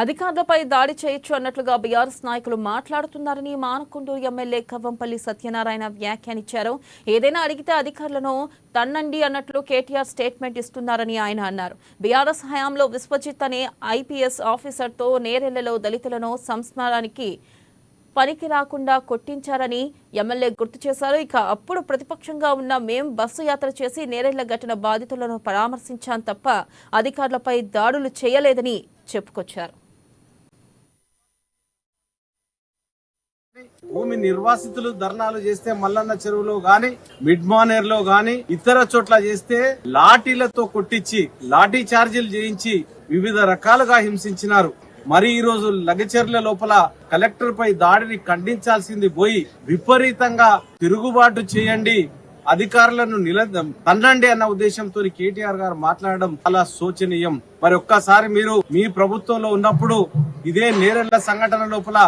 అధికారులపై దాడి చేయొచ్చు అన్నట్లుగా బీఆర్ఎస్ నాయకులు మాట్లాడుతున్నారని మానకొండూరు ఎమ్మెల్యే కవ్వంపల్లి సత్యనారాయణ వ్యాఖ్యానించారు. ఏదైనా అడిగితే అధికారులను తన్నండి అన్నట్లు కేటీఆర్ స్టేట్మెంట్ ఇస్తున్నారని ఆయన అన్నారు. బీఆర్ఎస్ హయాంలో విశ్వజిత్ అనే ఐపీఎస్ ఆఫీసర్తో నేరెళ్లలో దళితులను సంస్మరానికి పనికి రాకుండా కొట్టించారని ఎమ్మెల్యే గుర్తు చేశారు. ఇక అప్పుడు ప్రతిపక్షంగా ఉన్న మేం బస్సు యాత్ర చేసి నేరెళ్ల ఘటన బాధితులను పరామర్శించాం తప్ప అధికారులపై దాడులు చేయలేదని చెప్పుకొచ్చారు. భూమి నిర్వాసితులు ధర్నాలు చేస్తే మల్లన్న చెరువులో గాని మిడ్ మానేర్ లో గాని ఇతర చోట్ల చేస్తే లాఠీలతో కొట్టించి లాఠీ చార్జీలు చేయించి వివిధ రకాలుగా హింసించినారు. మరి ఈ రోజు లగచెర్ల లోపల కలెక్టర్ పై దాడిని ఖండించాల్సింది పోయి విపరీతంగా తిరుగుబాటు చేయండి, అధికారులను తన్నండి అన్న ఉద్దేశంతో కేటీఆర్ గారు మాట్లాడడం చాలా శోచనీయం. మరి ఒక్కసారి మీరు మీ ప్రభుత్వంలో ఉన్నప్పుడు ఇదే నేరెళ్ల సంఘటన లోపల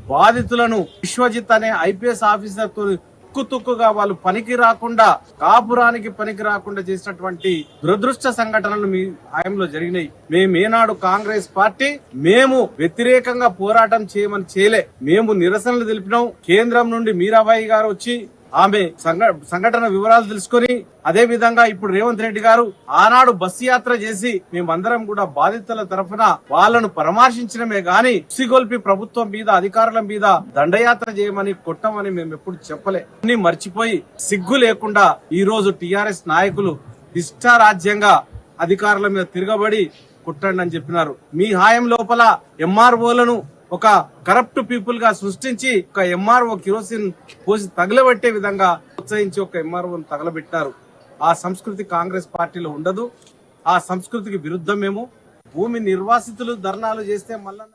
బాధితులను విశ్వజిత్ అనే ఐపీఎస్ ఆఫీసర్ తో తుక్కుగా వాళ్ళు పనికి రాకుండా కాపురానికి పనికి రాకుండా చేసినటువంటి దురదృష్ట సంఘటనలు మీ హయాంలో జరిగినాయి. మేమేనాడు కాంగ్రెస్ పార్టీ మేము వ్యతిరేకంగా పోరాటం చేయమని చేయలే, మేము నిరసనలు తెలిపినాం. కేంద్రం నుండి మీరాబాయి గారు వచ్చి ఆమె సంఘటన వివరాలు తెలుసుకుని అదే విధంగా ఇప్పుడు రేవంత్ రెడ్డి గారు ఆనాడు బస్సు యాత్ర చేసి మేమందరం కూడా బాధితుల తరఫున వాళ్ళను పరామర్శించడమే గాని సిగొల్పి ప్రభుత్వం మీద అధికారుల మీద దండయాత్ర చేయమని కొట్టమని మేము ఎప్పుడు చెప్పలే. అన్ని మర్చిపోయి సిగ్గు లేకుండా ఈ రోజు టీఆర్ఎస్ నాయకులు ఇష్టారాజ్యంగా అధికారుల మీద తిరగబడి కొట్టండి అని చెప్పినారు. మీ హాయం లోపల ఎంఆర్ఓలను ఒక కరప్ట్ పీపుల్ గా సృష్టించి ఒక ఎంఆర్ఓ కిరోసిన్ పోసి తగలబెట్టే విధంగా ప్రోత్సహించి ఒక ఎంఆర్ఓను తగలబెట్టారు. ఆ సంస్కృతి కాంగ్రెస్ పార్టీలో ఉండదు. ఆ సంస్కృతికి విరుద్ధం. మేము భూమి నిర్వాసితులు ధర్నాలు చేస్తే మళ్ళా